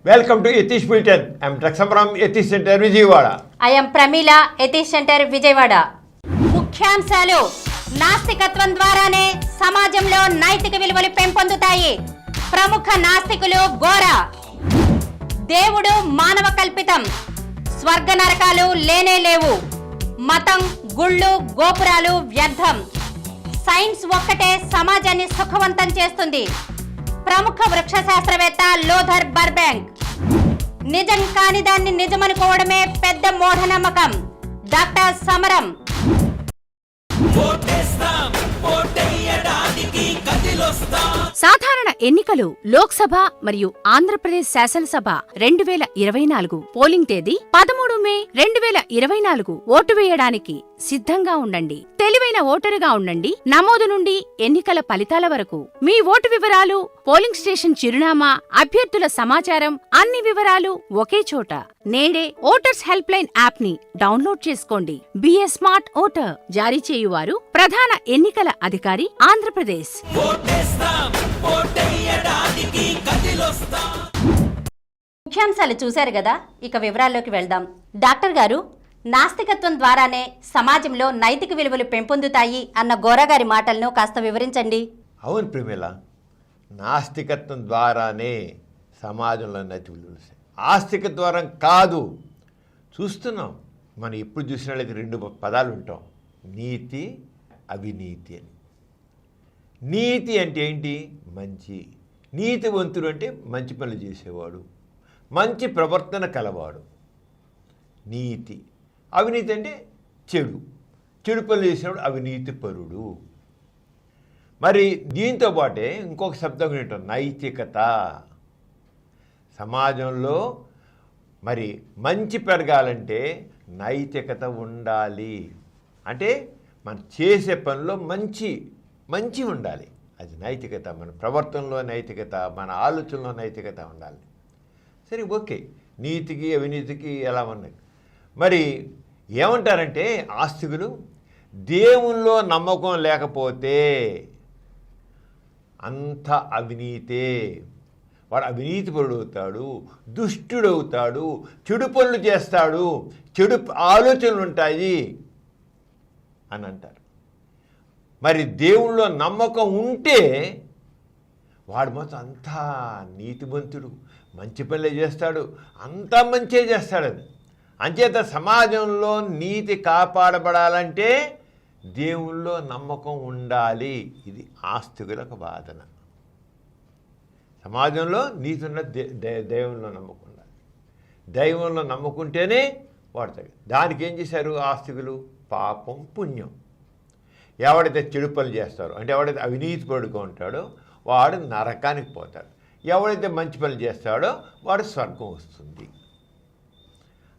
Welcome to Yatish Bulletin. I am Traxam from Yatish Center, Vijayawada. I am Pramila, Yatish Center, Vijayawada. ముఖ్యాంశాలు నాస్తికత్వం ద్వారానే సమాజంలో నైతిక విలువలు పెంపొందుతాయి. ప్రముఖ నాస్తికులు గోరా. దేవుడు మానవ కల్పితం. స్వర్గ నరకాలు లేనే లేవు. మతం, గుళ్ళు, గోపురాలు వ్యర్థం. సైన్స్ ఒక్కటే సమాజాన్ని సుఖవంతం చేస్తుంది. ప్రముఖ వృక్ష శాస్త్రవేత్త లోథర్ బర్బాంక్. నిజం కాని దాన్ని నిజమనుకోవడమే పెద్ద మూఢనమ్మకం. డాక్టర్ సమరం. సాధారణ ఎన్నికలు లోక్సభ మరియు ఆంధ్రప్రదేశ్ శాసనసభ 2024 పోలింగ్ తేదీ 13 మే 2024. ఓటు వేయడానికి సిద్ధంగా ఉండండి. తెలివైన ఓటరుగా ఉండండి. నమోదు నుండి ఎన్నికల ఫలితాల వరకు మీ ఓటు వివరాలు, పోలింగ్ స్టేషన్ చిరునామా, అభ్యర్థుల సమాచారం, అన్ని వివరాలు ఒకే చోట. నేడే ఓటర్స్ హెల్ప్ లైన్ యాప్ ని డౌన్లోడ్ చేసుకోండి. Be a smart voter. జారీ చేయువారు ప్రధాన ఎన్నికల అధికారి, ఆంధ్రప్రదేశ్. ముఖ్యాంశాలు చూశారు కదా, ఇక వివరాల్లోకి వెళ్దాం. డాక్టర్ గారు, నాస్తికత్వం ద్వారానే సమాజంలో నైతిక విలువలు పెంపొందుతాయి అన్న గోరా గారి మాటలను కాస్త వివరించండి. అవును ప్రేమిల, నాస్తికత్వం ద్వారానే సమాజంలో నైతిక విలువలు. ఆస్తిక ద్వారం కాదు. చూస్తున్నాం మనం ఎప్పుడు చూసినట్లయితే 2 పదాలు ఉంటాం, నీతి, అవినీతి అని. నీతి అంటే ఏంటి? మంచి. నీతివంతుడు అంటే మంచి పనులు చేసేవాడు, మంచి ప్రవర్తన కలవాడు. నీతి. అవినీతి అంటే చెడు. చెడు పనులు చేసేవాడు అవినీతి పరుడు. మరి దీంతో పాటే ఇంకొక శబ్దం ఏంటో, నైతికత. సమాజంలో మరి మంచి పెరగాలంటే నైతికత ఉండాలి. అంటే మనం చేసే పనిలో మంచి ఉండాలి. అది నైతికత. మన ప్రవర్తనలో నైతికత, మన ఆలోచనలో నైతికత ఉండాలి. సరే, ఓకే, నీతికి అవినీతికి ఎలా ఉన్నాయి. మరి ఏమంటారంటే ఆస్తికులు, దేవుల్లో నమ్మకం లేకపోతే అంత అవినీతే. వాడు అవినీతిపరుడు అవుతాడు, దుష్టుడవుతాడు, చెడు పనులు చేస్తాడు, చెడు ఆలోచనలు ఉంటాయి అని అంటారు. మరి దేవుళ్ళో నమ్మకం ఉంటే వాడు మొత్తం అంతా నీతిమంతుడు, మంచి పనులే చేస్తాడు, అంతా మంచే చేస్తాడని. అంచేత సమాజంలో నీతి కాపాడబడాలంటే దేవుళ్ళో నమ్మకం ఉండాలి. ఇది ఆస్తికులకు వాదన. సమాజంలో నీతి ఉన్న దైవంలో నమ్మకం ఉండాలి. దైవంలో నమ్మకుంటేనే వాడతాడు. దానికి ఏం చేశారు ఆస్తికులు? పాపం, పుణ్యం. ఎవడైతే చెడు పనులు చేస్తారో, అంటే ఎవడైతే అవినీతి పడుకో ఉంటాడో వాడు నరకానికి పోతాడు. ఎవడైతే మంచి పనులు చేస్తాడో వాడు స్వర్గం వస్తుంది.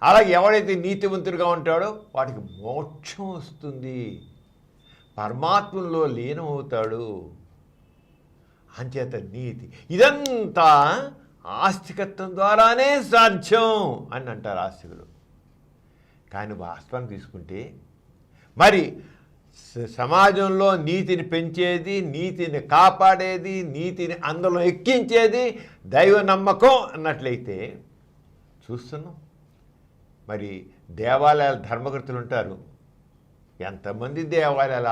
అలాగే ఎవడైతే నీతివంతుడిగా ఉంటాడో వాడికి మోక్షం వస్తుంది, పరమాత్మలో లీనమవుతాడు. అంచేత నీతి. ఇదంతా ఆస్తికత్వం ద్వారానే సాధ్యం అని అంటారు ఆస్తికులు. కానీ వాస్తవం తీసుకుంటే మరి సమాజంలో నీతిని పెంచేది, నీతిని కాపాడేది, నీతిని అందులో ఎక్కించేది దైవ నమ్మకం అన్నట్లయితే చూస్తున్నాం. మరి దేవాలయాల ధర్మకర్తలు ఉంటారు. ఎంతమంది దేవాలయాల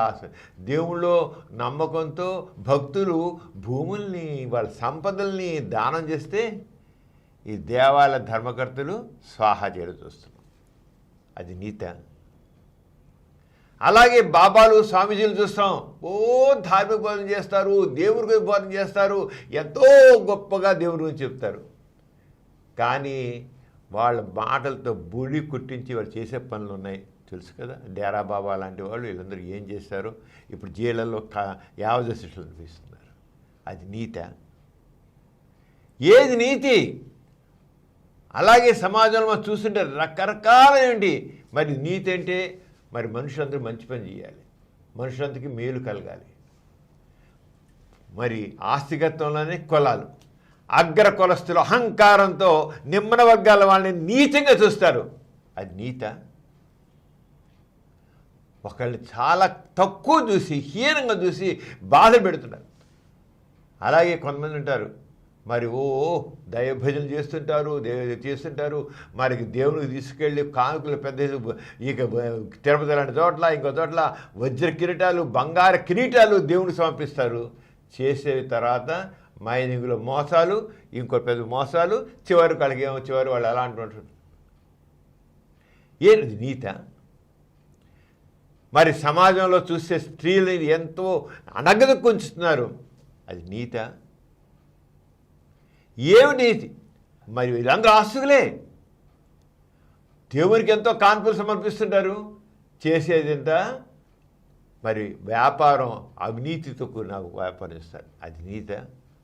దేవుళ్ళో నమ్మకంతో భక్తులు భూముల్ని, వాళ్ళ సంపదల్ని దానం చేస్తే ఈ దేవాలయ ధర్మకర్తలు స్వాహా చేయడం చూస్తున్నాం. అది నీత. అలాగే బాబాలు, స్వామీజీలు చూస్తాం, ధార్మిక బోధన చేస్తారు, దేవుడి గురించి బోధన చేస్తారు, ఎంతో గొప్పగా దేవుడి గురించి చెప్తారు. కానీ వాళ్ళ మాటలతో బుడి కుట్టించి వాళ్ళు చేసే పనులు ఉన్నాయి, తెలుసు కదా. డేరా బాబా లాంటి వాళ్ళు వీళ్ళందరూ ఏం చేశారో ఇప్పుడు జైళ్ళల్లో యావజ శిక్షలు అనిపిస్తున్నారు. అది నీత? ఏది నీతి? అలాగే సమాజంలో మనం చూస్తుంటే రకరకాలైనవి. మరి నీతి అంటే మరి మనుషులందరూ మంచి పని చేయాలి, మనుషులందరికీ మేలు కలగాలి. మరి ఆస్తికత్వంలోనే కులాలు, అగ్ర కులస్తులు అహంకారంతో నిమ్న వర్గాల వాళ్ళని నీచంగా చూస్తారు. అది నీత? ఒకళ్ళు చాలా తక్కువ చూసి, హీనంగా చూసి బాధ పెడుతున్నారు. అలాగే కొంతమంది ఉంటారు, మరి దైవభజన చేస్తుంటారు, చేస్తుంటారు. మరి దేవునికి తీసుకెళ్ళి కానుకలు పెద్ద ఇక తిరుపతి లాంటి చోట్ల ఇంకో చోట్ల వజ్ర కిరీటాలు, బంగారు కిరీటాలు దేవునికి సమర్పిస్తారు. చేసే తర్వాత మైనింగ్లో మోసాలు, ఇంకో పెద్ద మోసాలు, చివరికి వాళ్ళకేమో చివరి వాళ్ళు ఎలా అంటుంటారు, ఏంటి నీత? మరి సమాజంలో చూస్తే స్త్రీలని ఎంతో అణగదొక్కుంచుతున్నారు, అది నీత? ఏమి నీతి? మరి వీళ్ళందరూ ఆస్తులే, దేవునికి ఎంతో కాన్పులు సమర్పిస్తుంటారు, చేసేది ఎంత? మరి వ్యాపారం అవినీతితో కూడిన వ్యాపారం ఇస్తారు, అది నీత?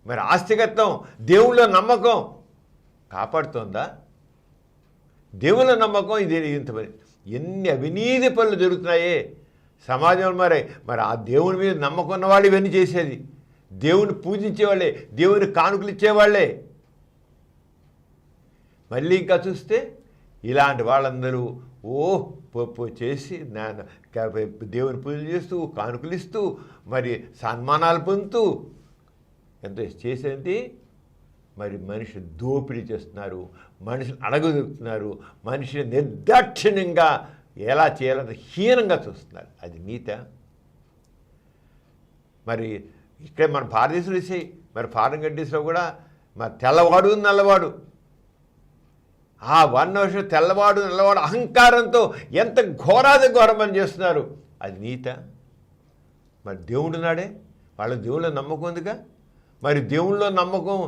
మరి ఆస్తికత్వం, దేవుళ్ళ నమ్మకం కాపాడుతుందా? దేవుళ్ళ నమ్మకం ఇది ఇంత ఎన్ని అవినీతి పనులు జరుగుతున్నాయే సమాజంలో. మరి ఆ దేవుని మీద నమ్మకం ఉన్నవాళ్ళు ఇవన్నీ చేసేది, దేవుని పూజించేవాళ్ళే, దేవుని కానుకలు ఇచ్చేవాళ్ళే. మళ్ళీ ఇంకా చూస్తే ఇలాంటి వాళ్ళందరూ చేసి దేవుని పూజలు చేస్తూ, కానుకలు ఇస్తూ, మరి సన్మానాలు పొందుతూ ఎంతో చేసేది. మరి మనిషి దోపిడీ చేస్తున్నారు, మనిషిని అడగదొక్కుతున్నారు, మనిషిని నిర్దాక్షిణ్యంగా ఎలా చేయాలంత హీనంగా చూస్తున్నారు, అది నీత? మరి ఇక్కడ మన భారతదేశంలో వేసాయి, మరి ఫారిన్ కంట్రీస్లో కూడా మరి తెల్లవాడు నల్లవాడు, ఆ వర్ణవర్షం తెల్లవాడు నల్లవాడు అహంకారంతో ఎంత ఘోరాది ఘోరం పని చేస్తున్నారు, అది నీత? మరి దేవుడు నాడే, వాళ్ళ దేవుళ్ళ నమ్మకం ఉందిగా. మరి దేవుళ్ళో నమ్మకం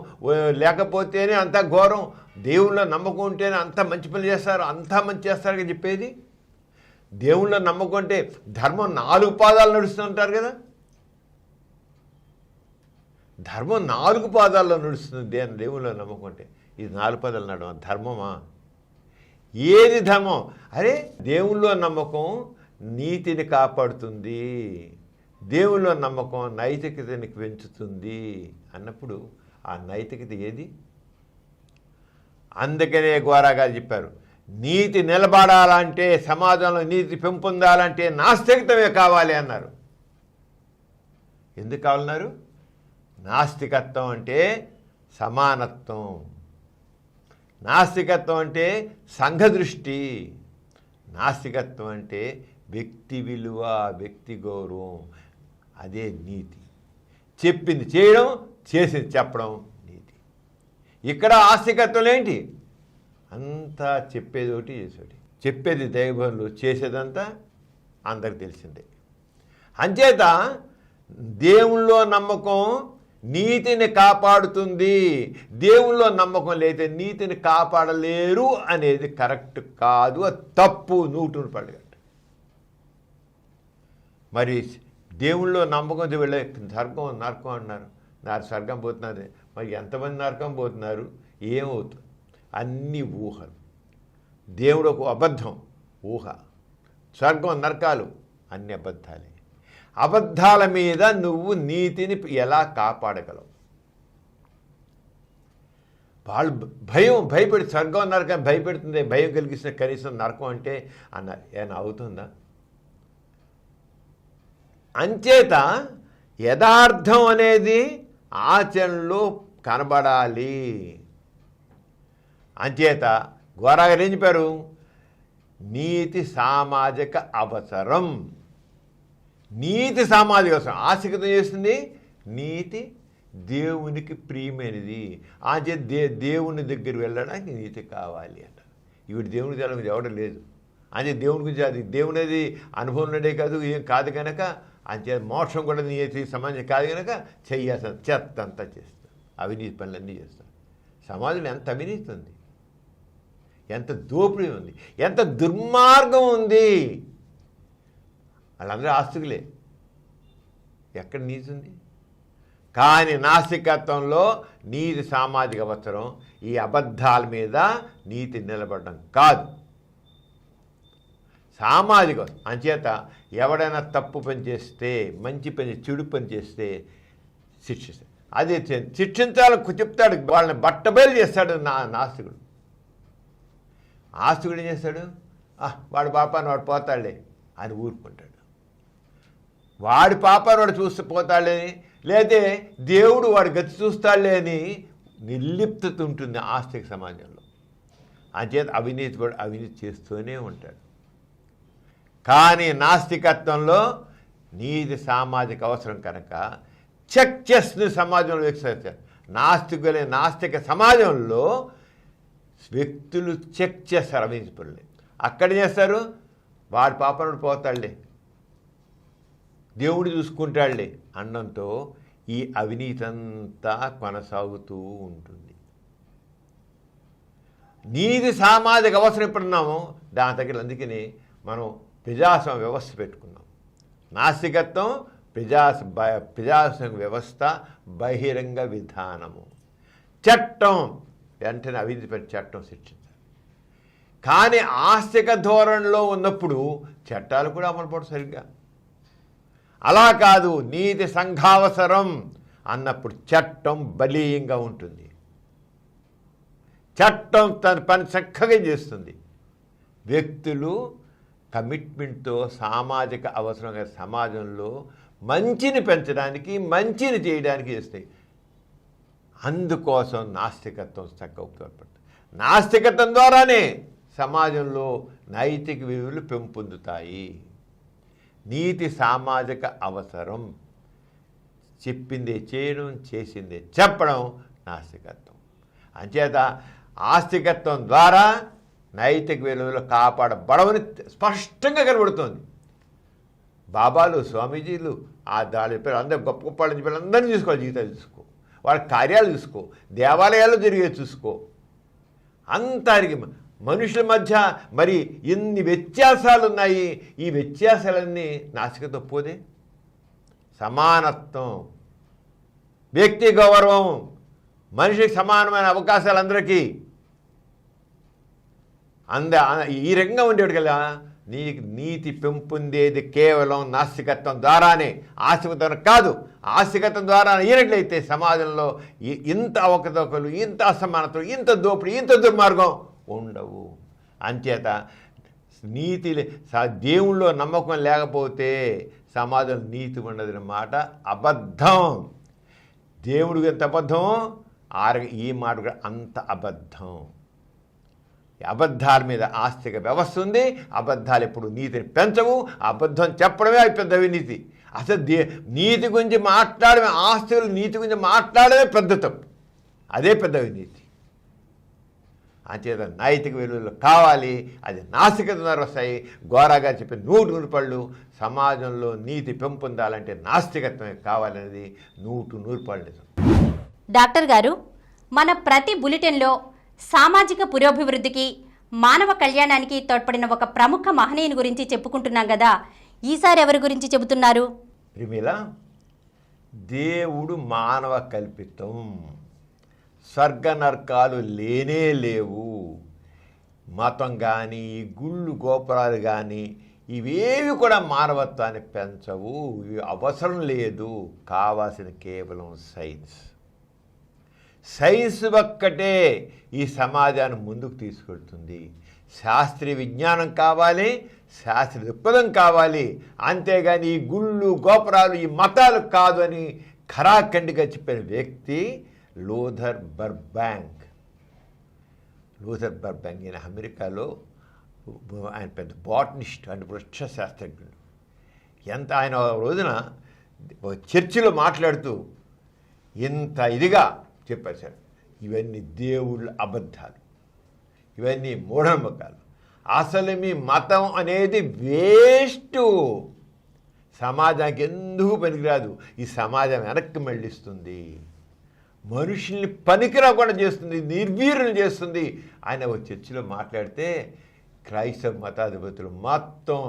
లేకపోతేనే అంత ఘోరం, దేవుళ్ళో నమ్మకం ఉంటేనే అంత మంచి పని చేస్తారు, అంతా మంచి చేస్తారని చెప్పేది. దేవుళ్ళో నమ్మకం అంటే ధర్మం 4 పాదాలు నడుస్తుంటారు కదా, ధర్మం 4 పాదాల్లో నడుస్తుంది దేవుళ్ళో నమ్మకం అంటే. ఇది 4 పాదాలు నడవ ధర్మమా? ఏది ధర్మం? అరే దేవుళ్ళో నమ్మకం నీతిని కాపాడుతుంది, దేవుళ్ళో నమ్మకం నైతికతని పెంచుతుంది అన్నప్పుడు ఆ నైతికత ఏది? అందుకనే గోరాగారు చెప్పారు, నీతి నిలబడాలంటే, సమాజంలో నీతి పెంపొందాలంటే నాస్తికత్వమే కావాలి అన్నారు. ఎందుకు కావాలన్నారు? నాస్తికత్వం అంటే సమానత్వం, నాస్తికత్వం అంటే సంఘ దృష్టి, నాస్తికత్వం అంటే వ్యక్తి విలువ, వ్యక్తి గౌరవం, అదే నీతి. చెప్పింది చేయడం, చేసింది చెప్పడం నీతి. ఇక్కడ ఆస్తికత్వం ఏంటి? అంతా చెప్పేది ఒకటి చేసేది, చెప్పేది దైవభనులు, చేసేదంతా అందరికి తెలిసిందే. అంచేత దేవుళ్ళో నమ్మకం నీతిని కాపాడుతుంది, దేవుళ్ళో నమ్మకం లేతే నీతిని కాపాడలేరు అనేది కరెక్ట్ కాదు, అది తప్పు, 100%. మరి దేవుళ్ళో నమ్మకం వెళ్ళే స్వర్గం నరకం అన్నారు, స్వర్గం పోతున్నారు. మరి ఎంతమంది నరకం పోతున్నారు? ఏమవుతుంది? అన్ని ఊహలు. దేవుడు ఒక అబద్ధం, ఊహ. స్వర్గం నరకాలు అన్ని అబద్ధాలే. అబద్ధాల మీద నువ్వు నీతిని ఎలా కాపాడగలవు? వాళ్ళు భయపెడి స్వర్గం నరకం భయపెడుతుంది, భయం కలిగిస్తున్న కనీసం నరకం అంటే అన్నారు. ఏమైనా అవుతుందా? అంచేత యథార్థం అనేది ఆచరణలో కనబడాలి. అంచేత గోరాగారు ఏం చెప్పారు? నీతి సామాజిక అవసరం, నీతి సామాజిక అవసరం. ఆసక్తి చేస్తుంది నీతి దేవునికి ప్రియమైనది. అంచేత దేవుని దగ్గర వెళ్ళడానికి నీతి కావాలి అంట. ఇవి దేవుని దగ్గర ఎవడం లేదు. అంటే దేవుని గురించి అది దేవునిది అనుభవం ఉండేదే కాదు, ఏం కాదు కనుక అంతే మోక్షం కూడా నీతి సమాజం కాదు కనుక చెయ్యాల్సిన చెత్త అంతా చేస్తాం, అవినీతి పనులన్నీ చేస్తాం. సమాజంలో ఎంత అవినీతి ఉంది, ఎంత దోపిడీ ఉంది, ఎంత దుర్మార్గం ఉంది. వాళ్ళందరూ ఆస్తికులే, ఎక్కడ నీతి ఉంది? కానీ నాస్తికత్వంలో నీతి సామాజిక అవసరం, ఈ అబద్ధాల మీద నీతి నిలబడడం కాదు, సామాజిక. అంచేత ఎవడైనా తప్పు పని చేస్తే, మంచి పని చెడు పని చేస్తే శిక్షిస్తాడు. అది శిక్షించాలని చెప్తాడు, వాళ్ళని బట్టబయలు చేస్తాడు నాస్తికుడు. ఆస్తికుడు ఏం చేస్తాడు? వాడి పాపాన్ని వాడు పోతాడులే అని ఊరుకుంటాడు. వాడి పాపాన్ని వాడు చూస్తే పోతాడులేని, లేతే దేవుడు వాడి గతి చూస్తాడులే అని నిర్లిప్తత ఉంటుంది ఆస్తిక సమాజంలో. అంచేత అవినీతి కూడా అవినీతి చేస్తూనే ఉంటాడు. కానీ నాస్తికత్వంలో నీతి సామాజిక అవసరం కనుక చెక్ చేస్తుంది సమాజంలో వికసిస్తారు. నాస్తిక సమాజంలో వ్యక్తులు చెక్ చేస్తారు అవినీతి పనులు. అక్కడ చేస్తారు, వాడి పాపనుడు పోతాడులే, దేవుడు చూసుకుంటాడులే అన్నంతో ఈ అవినీతి అంతా కొనసాగుతూ ఉంటుంది. నీతి సామాజిక అవసరం ఎప్పుడున్నామో దాని దగ్గర, అందుకని మనం ప్రజాస్వామ్య వ్యవస్థ పెట్టుకున్నాం. నాస్తికత్వం ప్రజాస్వామ్య వ్యవస్థ, బహిరంగ విధానము, చట్టం వెంటనే అవినీతిపై చట్టం శిక్షించాలి. కానీ ఆస్తిక ధోరణిలో ఉన్నప్పుడు చట్టాలు కూడా అమలుపడవు సరిగ్గా. అలా కాదు, నీతి సంఘావసరం అన్నప్పుడు చట్టం బలీయంగా ఉంటుంది. చట్టం తన పని చక్కగా చేస్తుంది. వ్యక్తులు కమిట్మెంట్తో సామాజిక అవసరంగా సమాజంలో మంచిని పెంచడానికి, మంచిని చేయడానికి చేస్తాయి. అందుకోసం నాస్తికత్వం చక్కగా ఉపయోగపడుతుంది. నాస్తికత్వం ద్వారానే సమాజంలో నైతిక విలువలు పెంపొందుతాయి. నీతి సామాజిక అవసరం, చెప్పిందే చేయడం, చేసిందే చెప్పడం నాస్తికత్వం. అంచేత ఆస్తికత్వం ద్వారా నైతిక విలువలు కాపాడబడవని స్పష్టంగా కనబడుతోంది. బాబాలు, స్వామీజీలు, ఆ దాని పేరు అందరూ గొప్ప గొప్ప వాళ్ళని చెప్పి అందరినీ చూసుకోవాలి. జీవితాలు చూసుకో, వాళ్ళ కార్యాలు చూసుకో, దేవాలయాల్లో జరిగే చూసుకో. అంతరికి మనుషుల మధ్య మరి ఎన్ని వ్యత్యాసాలు ఉన్నాయి. ఈ వ్యత్యాసాలన్నీ నాస్తికత పోదే. సమానత్వం, వ్యక్తి గౌరవం, మనిషికి సమానమైన అవకాశాలు అందరికీ ఈ రంగంగా ఉండేవాడు కదా. నీతి పెంపొందేది కేవలం నాస్తికత్వం ద్వారానే, ఆస్తికత్వం కాదు. ఆస్తికత్వం ద్వారా అయినట్లయితే సమాజంలో ఇంత అవకతవకలు, ఇంత అసమానతలు, ఇంత దోపిడీ, ఇంత దుర్మార్గం ఉండవు. అంచేత నీతి దేవుళ్ళో నమ్మకం లేకపోతే సమాజం నీతి ఉండదన్న మాట అబద్ధం. దేవుడికి ఎంత అబద్ధం, ఈ మాట కూడా అంత అబద్ధం. అబద్ధాల మీద ఆస్తిక వ్యవస్థ ఉంది. అబద్ధాలు ఎప్పుడు నీతిని పెంచవు. అబద్ధం చెప్పడమే అది పెద్ద అవినీతి. అసలు నీతి గురించి మాట్లాడమే, ఆస్తులు నీతి గురించి మాట్లాడమే పెద్ద తప్పు. అదే పెద్ద అవినీతి. అంచేత నైతిక విలువలు కావాలి. అది నాస్తికత ద్వారా వస్తాయి. గోరాగా చెప్పిన 100 రూపాయలు సమాజంలో నీతి పెంపొందాలంటే నాస్తికత్వమే కావాలనేది 100 రూపాయలు నిజం. డాక్టర్ గారు, మన ప్రతి బులెటిన్లో సామాజిక పురోభివృద్ధికి, మానవ కళ్యాణానికి తోడ్పడిన ఒక ప్రముఖ మహనీయుని గురించి చెప్పుకుంటున్నాం కదా, ఈసారి ఎవరి గురించి చెబుతున్నారు? ప్రిమిల, దేవుడు మానవ కల్పితం. స్వర్గ నరకాలు లేనే లేవు. మతం కానీ, గుళ్ళు గోపురాలు కానీ ఇవేవి కూడా మానవత్వాన్ని పెంచవు. ఇవి అవసరం లేదు. కావాల్సిన కేవలం సైన్స్. సైన్స్ ఒక్కటే ఈ సమాజాన్ని ముందుకు తీసుకెళ్తుంది. శాస్త్రీయ విజ్ఞానం కావాలి, శాస్త్రీయ దృక్పథం కావాలి. అంతేగాని ఈ గుళ్ళు గోపురాలు, ఈ మతాలు కాదు అని ఖరాఖండిగా చెప్పిన వ్యక్తి లూథర్ బర్బాంక్. ఈయన అమెరికాలో ఆయన పెద్ద బాటనిస్ట్ అంటే వృక్ష శాస్త్రజ్ఞుడు. ఆయన రోజున చర్చిలో మాట్లాడుతూ ఇంత ఇదిగా చెప్పారు సార్, ఇవన్నీ దేవుళ్ళ అబద్ధాలు, ఇవన్నీ మూఢనమ్మకాలు, అసలు మీ మతం అనేది వేస్ట్, సమాజానికి ఎందుకు పనికిరాదు, ఈ సమాజం వెనక్కి మళ్ళిస్తుంది, మనుషుల్ని పనికిరాకుండా చేస్తుంది, నిర్వీర్యం చేస్తుంది. ఆయన ఒక చర్చిలో మాట్లాడితే క్రైస్తవ మతాధిపతులు మొత్తం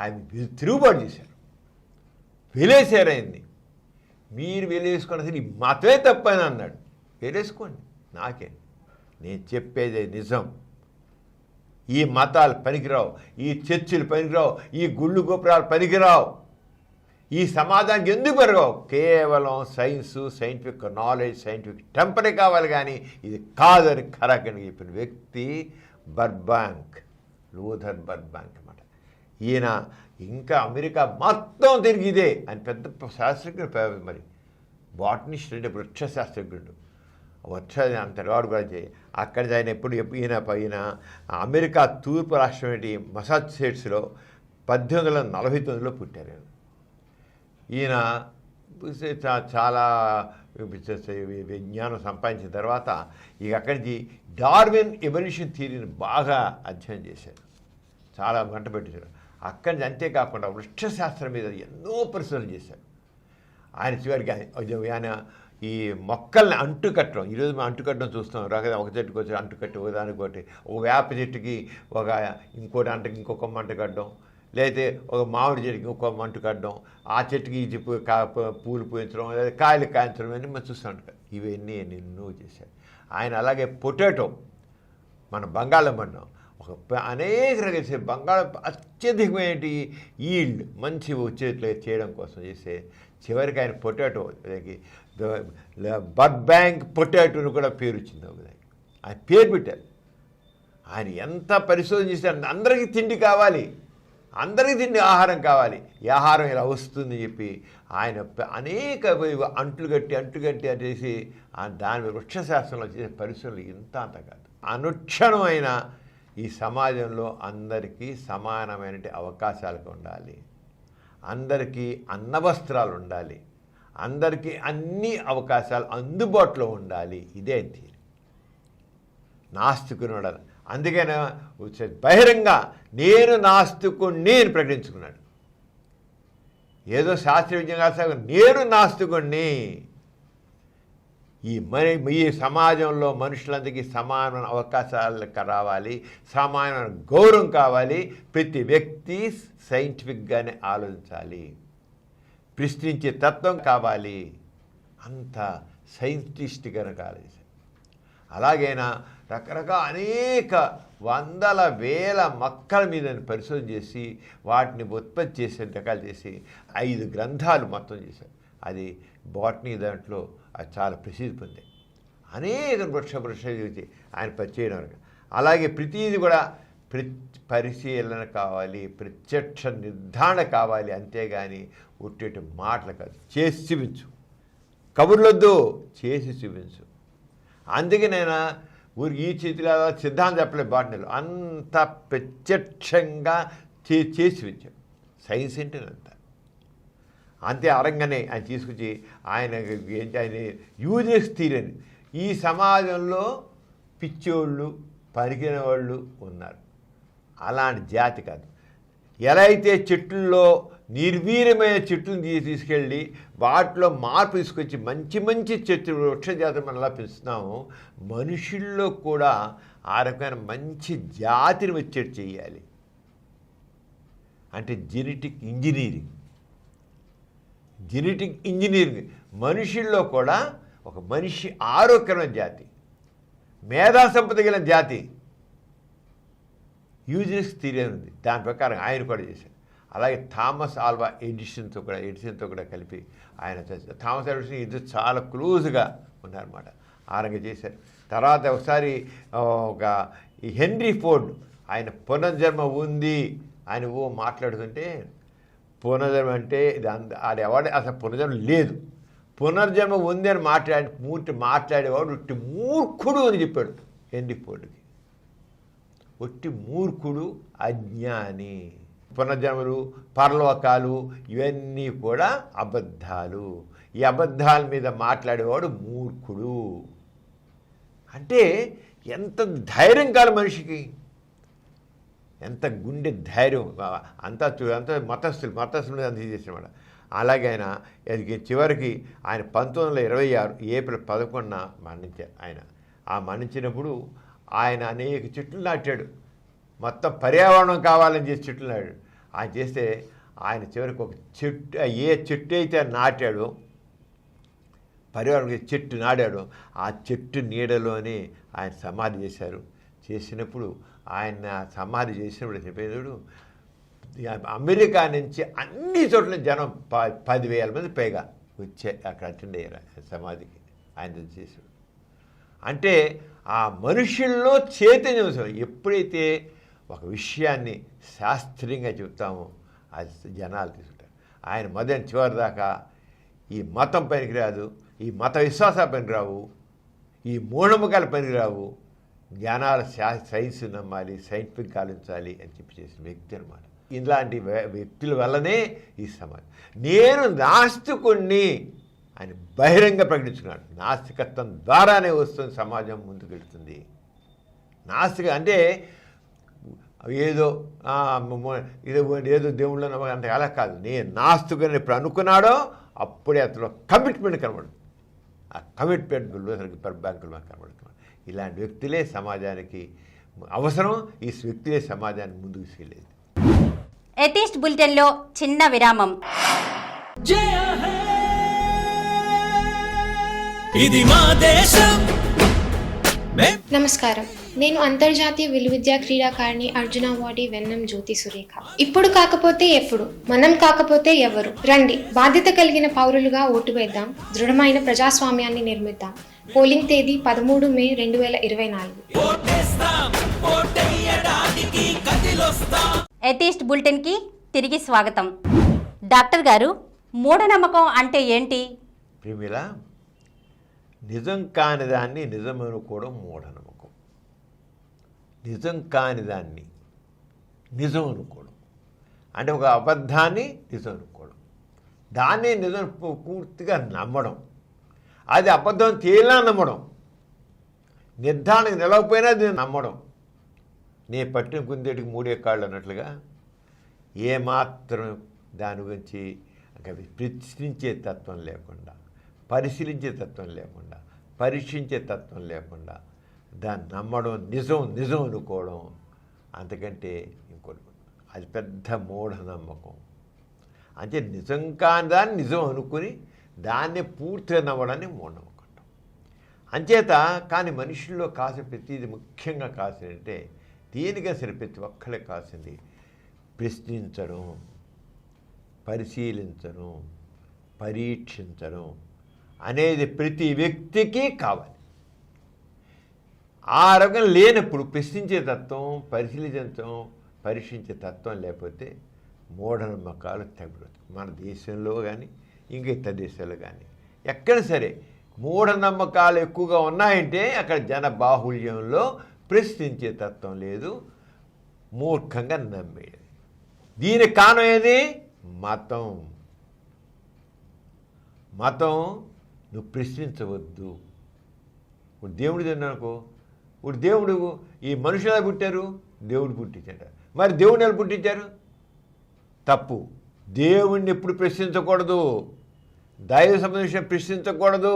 ఆయన తిరుగుబాటు చేశారు, వెలేశారు ఆయన్ని. మీరు వెలేసుకుని అసలు ఈ మతమే తప్పని అన్నాడు. వెలేసుకోండి, నాకే, నేను చెప్పేదే నిజం. ఈ మతాలు పనికిరావు, ఈ చర్చిలు పనికిరావు, ఈ గుళ్ళు గోపురాలు పనికిరావు, ఈ సమాజానికి ఎందుకు పెరగవు. కేవలం సైన్సు, సైంటిఫిక్ నాలెడ్జ్, సైంటిఫిక్ టెంపరే కావాలి, కానీ ఇది కాదని ఖరాఖండిగా చెప్పిన వ్యక్తి బర్బాంక్, లూథర్ బర్బాంక్ అన్నమాట. ఈయన ఇంకా అమెరికా మొత్తం తిరిగిదే. ఆయన పెద్ద శాస్త్రజ్ఞుడు, మరి బాటనిస్ట్ అంటే వృక్ష శాస్త్రజ్ఞుడు. వచ్చేది అంత వాడు కూడా చేయి. అక్కడి ఆయన ఎప్పుడు ఈయన అమెరికా తూర్పు రాష్ట్రం ఏంటి మసాచుసెట్స్లో 1849లో పుట్టారు. ఈయన చాలా విజ్ఞానం సంపాదించిన తర్వాత ఇక అక్కడి నుంచి డార్విన్ ఎవల్యూషన్ థియరీని బాగా అధ్యయనం చేశారు, చాలా గంట పెట్టారు. అక్కడి నుంచి అంతేకాకుండా వృక్షశాస్త్రం మీద ఎన్నో పరిశోధనలు చేశారు. ఆయన చివరికి ఆయన ఈ మొక్కల్ని అంటుకట్టడం, ఈరోజు మనం అంటుకట్టడం చూస్తాం. ఒక చెట్టుకు వచ్చి అంటుకట్టి ఒకదానికొకటి, ఒక వేప చెట్టుకి ఇంకోటి అంటకి ఇంకో కొమ్మ అంటుకట్టడం, లేకపోతే ఒక మామిడి చెట్టుకి ఇంకో కొమ్మ అంటుకట్టడం, ఆ చెట్టుకి పూలు పూయించడం, లేదా కాయలు కాయించడం అని మనం చూస్తూ ఉంటాం. ఇవన్నీ ఎన్నో చేశారు ఆయన. అలాగే పొటాటో, మన బంగాళాదుంప అనేక రకాల బంగాళ అత్యధికమైన ఈల్డ్ మంచి వచ్చేట్లు చేయడం కోసం చేస్తే చివరికి ఆయన పొటాటో బర్డ్ బ్యాంక్ పొటాటోని కూడా పేరు వచ్చింది. ఆయన పేరు పెట్టారు. ఆయన ఎంత పరిశోధన చేశారు. అందరికీ తిండి కావాలి, అందరికీ తిండి ఆహారం కావాలి, ఈ ఆహారం ఇలా వస్తుంది చెప్పి ఆయన అనేక అంట్లు కట్టి చేసి దాని వృక్షశాస్త్రంలో చేసే పరిశోధనలు ఇంత అంత కాదు. అనుక్షణమైన ఈ సమాజంలో అందరికీ సమానమైన అవకాశాలు ఉండాలి, అందరికీ అన్నవస్త్రాలు ఉండాలి, అందరికీ అన్ని అవకాశాలు అందుబాటులో ఉండాలి. ఇదే థియరీ. నాస్తికుడు అందుకనే బహిరంగ నేను నాస్తికుణ్ణి అని ప్రకటించుకున్నాడు. ఏదో శాస్త్రీయ విజ్ఞాన నేను నాస్తికుణ్ణి. ఈ సమాజంలో మనుషులందరికీ సమానమైన అవకాశాలు రావాలి, సమానమైన గౌరవం కావాలి. ప్రతి వ్యక్తి సైంటిఫిక్గానే ఆలోచించాలి, ప్రశ్నించే తత్వం కావాలి. అంత సైంటిస్ట్గా ఆలోచించాలి. అలాగైనా రకరకాల అనేక వందల వేల మొక్కల మీద పరిశోధన చేసి వాటిని ఉత్పత్తి చేసే రకాలు చేసి 5 గ్రంథాలు మొత్తం చేశారు. అది బాటనీ దాంట్లో అది చాలా ప్రసిద్ధి పొందాయి. అనేక వృక్ష చేసి ఆయన పరిచయం. అలాగే ప్రతిదీ కూడా పరిశీలన కావాలి, ప్రత్యక్ష నిర్ధారణ కావాలి. అంతేగాని ఉట్టేటి మాటలు కాదు. చేసి చూపించు, కబుర్లొద్దు, చేసి చూపించు. అందుకే నేను ఊరికి ఈ చేతిలో సిద్ధాంతం చెప్పలేదు. బాటనీలో అంత ప్రత్యక్షంగా చేసి చూపించాడు. సైన్స్ అంటే అంత అంతే. అరంగానే ఆయన తీసుకొచ్చి ఆయన యూజెస్ థియరీ. ఈ సమాజంలో పిచ్చోళ్ళు పనికిన వాళ్ళు ఉన్నారు, అలాంటి జాతి కాదు. ఎలా అయితే చెట్లలో నిర్వీర్యమైన చెట్లను తీసుకెళ్ళి వాటిలో మార్పు తీసుకొచ్చి మంచి మంచి చెట్లు వృక్ష జాతులు మనం ఎలా పెంచుతున్నాము, మనుషుల్లో కూడా ఆ రకమైన మంచి జాతిని వచ్చేట్టు చేయాలి. అంటే జెనెటిక్ ఇంజనీరింగ్ మనుషుల్లో కూడా ఒక మనిషి ఆరోగ్యమైన జాతి, మేధా సంపద కలిగిన జాతి యూజెస్ థియరీ ఉంది. దాని ప్రకారం ఆయన కూడా చేశారు. అలాగే థామస్ ఆల్వా ఎడిసన్తో కూడా కలిపి ఆయన చేశారు. థామస్ ఎడిసన్ ఇద్దరు చాలా క్లోజ్గా ఉన్నారన్నమాట. ఆ రంగా చేశారు. తర్వాత ఒకసారి ఒక హెన్రీ ఫోర్డ్ ఆయన పునర్జన్మ ఉంది ఆయన మాట్లాడుతుంటే, పునర్జన్మ అంటే అది ఎవడే అసలు పునర్జన్మ లేదు, పునర్జన్మ ఉంది అని మాట్లాడేవాడు ఒట్టి మూర్ఖుడు అని చెప్పాడు హెన్రీ ఫోర్డ్కి. ఒట్టి మూర్ఖుడు, అజ్ఞాని. పునర్జన్మలు, పరలోకాలు ఇవన్నీ కూడా అబద్ధాలు. ఈ అబద్ధాల మీద మాట్లాడేవాడు మూర్ఖుడు. అంటే ఎంత ధైర్యం కాదు మనిషికి, ఎంత గుండె ధైర్యం. అంతా మతస్థులు అంత చేసినవాడు. అలాగే ఆయన చివరికి ఆయన 1926 ఏప్రిల్ 11న మరణించారు. ఆయన మరణించినప్పుడు ఆయన అనేక చెట్లు నాటాడు. మొత్తం పర్యావరణం కావాలని చేసి చెట్లు నాటాడు. ఆయన చేస్తే ఆయన చివరికి ఒక చెట్టు, ఏ చెట్టు అయితే నాటాడో పర్యావరణ చెట్టు నాడాడో ఆ చెట్టు నీడలోనే ఆయన సమాధి చేశారు. చేసినప్పుడు ఆయన సమాధి చేసినప్పుడు చెప్పేవాడు, అమెరికా నుంచి అన్ని చోట్ల జనం 10,000 మంది పైగా వచ్చే అక్కడ అటెండ్ అయ్యారు సమాధికి ఆయన చేశాడు. అంటే ఆ మనుషుల్లో చైతన్యం. ఎప్పుడైతే ఒక విషయాన్ని శాస్త్రీయంగా చెప్తామో అది జనాలు తీసుకుంటారు. ఆయన మొదటి చివరి దాకా ఈ మతం పనికి రాదు, ఈ మత విశ్వాసాలు పనికి రావు, ఈ మూఢనమ్మకాలు పనికిరావు, జ్ఞానాల సైన్స్ నమ్మాలి, సైంటిఫిక్ ఆలోచించాలి అని చెప్పి చేసిన వ్యక్తి అనమాట. ఇలాంటి వ్యక్తుల వల్లనే ఈ సమాజం. నేను నాస్తికుణ్ణి అని బహిరంగ ప్రకటించుకున్నాడు. నాస్తికత్వం ద్వారానే వస్తుంది సమాజం ముందుకెళ్తుంది. నాస్తిక అంటే ఏదో ఏదో దేవుళ్ళ నమ్మకం అంటే అలా కాదు. నేను నాస్తికుని ఎప్పుడు అనుకున్నాడో అప్పుడే అతను కమిట్మెంట్ కనబడుతుంది. ఆ కమిట్మెంట్ బ్యాంకులు మాకు కనబడుతున్నాడు. ఇలాంటి వ్యక్తులే సమాజానికి అవసరం. ఈ వ్యక్తులే సమాజాన్ని ముందుకు తీసుకెళ్ళేది. ఎథిస్ట్ బులెటిన్లో చిన్న విరామం. ఇది మా దేశం. నమస్కారం, నేను అంతర్జాతీయ విలువిద్యా క్రీడాకారిణి అర్జున అవార్డీ వెన్నం జ్యోతి సురేఖ. ఇప్పుడు కాకపోతే ఎప్పుడు, మనం కాకపోతే ఎవరు? రండి, బాధ్యత కలిగిన పౌరులుగా ఓటు వేద్దాం, దృఢమైన ప్రజాస్వామ్యాన్ని నిర్మిద్దాం. పోలింగ్ తేదీ 13 మే 2024. ఎథిస్ట్ బులెటిన్కి తిరిగి స్వాగతం. డాక్టర్ గారు, మూఢనమ్మకం అంటే ఏంటి? ప్రిమిల, నిజం కాని దాన్ని నిజం అనుకోవడం మూఢనమ్మకం. నిజం కాని దాన్ని నిజం అనుకోవడం అంటే ఒక అబద్ధాన్ని నిజం అనుకోవడం, దాన్ని నిజం పూర్తిగా నమ్మడం, అది అబద్ధం తేలినా నమ్మడం, నిర్ధారణకు నిలవకపోయినా అది నమ్మడం. నే పట్టిన కుందేటికి మూడే కాళ్ళు అన్నట్లుగా ఏమాత్రం దాని గురించి ప్రశ్నించే తత్వం లేకుండా, పరిశీలించే తత్వం లేకుండా, పరీక్షించే తత్వం లేకుండా దాన్ని నమ్మడం, నిజం నిజం అనుకోవడం, అంతకంటే ఇంకోటి అది పెద్ద మూఢనమ్మకం. అంటే నిజం కాని దాన్ని నిజం అనుకుని దాన్ని పూర్తిగా నమ్మడాన్ని మూఢనమ్మకం. అంచేత కానీ మనుషుల్లో కాసిన ప్రతిది ముఖ్యంగా కాసినంటే దేనిగా సరే ప్రతి ఒక్కళ్ళే కాసింది ప్రశ్నించడం, పరిశీలించడం, పరీక్షించడం అనేది ప్రతి వ్యక్తికి కావాలి. ఆ రకం లేనప్పుడు ప్రశ్నించే తత్వం, పరిశీలించడం, పరీక్షించే తత్వం లేకపోతే మూఢనమ్మకాలు తగ్గుతాయి. మన దేశంలో కానీ ఇంకా ఇతర దేశాల్లో కానీ ఎక్కడ సరే మూఢనమ్మకాలు ఎక్కువగా ఉన్నాయంటే అక్కడ జన బాహుళ్యంలో ప్రశ్నించే తత్వం లేదు, మూర్ఖంగా నమ్మేది. దీనికి కారణం ఏది? మతం. మతం నువ్వు ప్రశ్నించవద్దు. ఇప్పుడు దేవుడు తిన్నానుకో, ఇప్పుడు దేవుడు ఈ మనుషులు ఎలా పుట్టారు? దేవుడు పుట్టించాడు. మరి దేవుడిని ఎలా పుట్టించారు? తప్పు. దేవుణ్ణి ఎప్పుడు ప్రశ్నించకూడదు, దైవ సంబంధ విషయం ప్రశ్నించకూడదు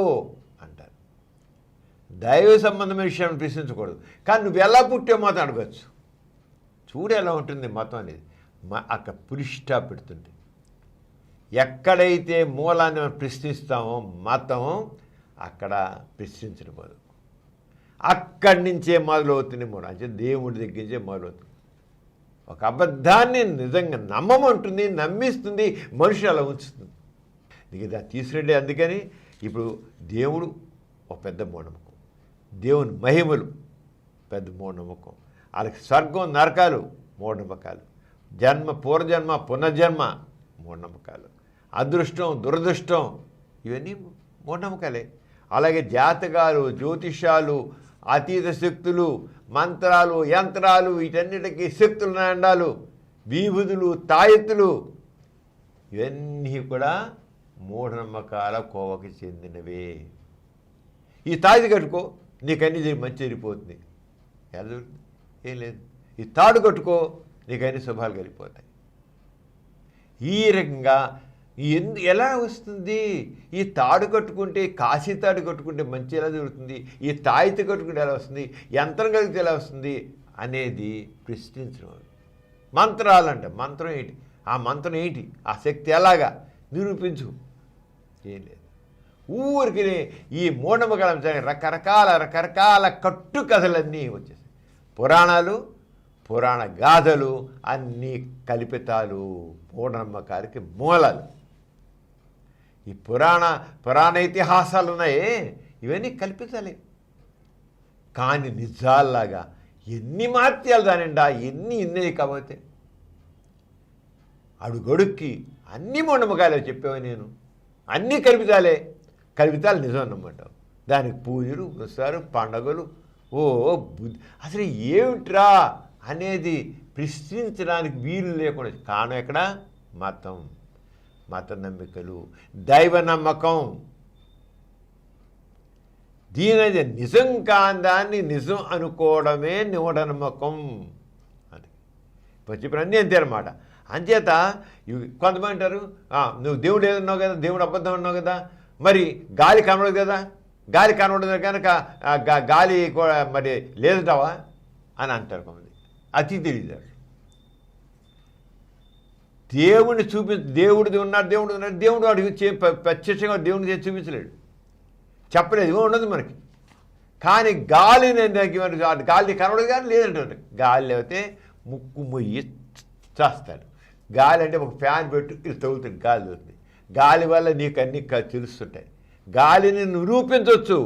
అంటారు. దైవ సంబంధమైన విషయాన్ని ప్రశ్నించకూడదు. కానీ నువ్వు ఎలా పుట్టావు మాత్రం అడగచ్చు. చూడు ఎలా ఉంటుంది మతం అనేది. అక్కడ పురిష్టా పెడుతుంది. ఎక్కడైతే మూలాన్ని మనం ప్రశ్నిస్తామో మతం, అక్కడ ప్రశ్నించడం మొదలు. అక్కడి నుంచే మొదలవుతుంది మూలం. అంటే దేవుడి దగ్గర నుంచే మొదలవుతుంది. ఒక అబద్ధాన్ని నిజంగా నమ్మమంటుంది, నమ్మిస్తుంది, మనుషులు అలా ఉంచుతుంది. నీకు దాన్ని తీసుకురండి. అందుకని ఇప్పుడు దేవుడు ఒక పెద్ద మూఢనమ్మకం, దేవుని మహిమలు పెద్ద మూఢనమ్మకం, వాళ్ళకి స్వర్గం నరకాలు మూఢనమ్మకాలు, జన్మ పూర్వజన్మ పునర్జన్మ మూఢనమ్మకాలు, అదృష్టం దురదృష్టం ఇవన్నీ మూఢనమ్మకాలే. అలాగే జాతకాలు, జ్యోతిషాలు, అతీత శక్తులు, మంత్రాలు, యంత్రాలు, వీటన్నిటికీ శక్తులు నాండాలు, విభూతులు, తాయెత్తులు ఇవన్నీ కూడా మూఢనమ్మకాల కోవకి చెందినవే. ఈ తాది కట్టుకో నీకన్నీ మంచి జరిగిపోతుంది. ఎలా జరుగుతుంది? ఏం లేదు. ఈ తాడు కట్టుకో నీకన్నీ శుభాలు కలిగిపోతాయి. ఈ రకంగా ఎలా వస్తుంది? ఈ తాడు కట్టుకుంటే, కాశీ తాడు కట్టుకుంటే మంచి ఎలా జరుగుతుంది? ఈ తాయితీ కట్టుకుంటే ఎలా వస్తుంది? యంత్రం కలిగితే ఎలా వస్తుంది అనేది ప్రశ్నించడం. మంత్రాలంట, మంత్రం ఏంటి? ఆ మంత్రం ఏంటి? ఆ శక్తి ఎలాగా నిరూపించు. ఏం లేదు. ఊరికి ఈ మూఢనమ్మకాల రకరకాల కట్టు కథలన్నీ వచ్చేసాయి. పురాణాలు, పురాణ గాథలు అన్నీ కల్పితాలు, మూఢనమ్మకాలకి మూలాలు. ఈ పురాణ ఇతిహాసాలు ఉన్నాయే, ఇవన్నీ కల్పితాలే. కానీ నిజాల్లాగా ఎన్ని మార్త్యాలు దానిండా, ఎన్ని కాబట్టి అడుగడుక్కి అన్ని మూఢనమ్మకాలే చెప్పేవా నేను? అన్నీ కల్పితాలే. కల్పితాలు నిజం అన్నమాట. దానికి పూజలు పునస్కారాలు పండగలు. అసలు ఏమిట్రా అనేది ప్రశ్నించడానికి వీలు లేకుండా కారణం ఎక్కడ? మత నమ్మికలు, దైవ నమ్మకం. దీని నిజం కాందాన్ని నిజం అనుకోవడమే మూఢనమ్మకం. అది చెప్పిన అన్నీ అంతే అన్నమాట. అంచేత కొంతమంది అంటారు, నువ్వు దేవుడు ఏదన్నావు కదా, దేవుడు అబద్ధం అన్నావు కదా, మరి గాలి కనబడదు కదా, గాలి కనబడదు కనుక గాలి మరి లేదంటావా అని అంటారు కొంతమంది. అతి తెలియదు. దేవుడిని దేవుడిది ఉన్నాడు, దేవుడు వాడికి ప్రత్యక్షంగా దేవుడిని చేసి చూపించలేడు, చెప్పలేదు, ఉండదు మనకి. కానీ గాలిని గాలి కనబడదు కానీ లేదంటారు. గాలి లేకపోతే ముక్కు మొయ్యి చేస్తాడు. గాలి అంటే ఒక ఫ్యాన్ పెట్టి ఇది తగులుతుంది, గాలి తగులుతుంది. గాలి వల్ల నీకు అన్నీ తెలుస్తుంటాయి. గాలిని నిరూపించవచ్చు,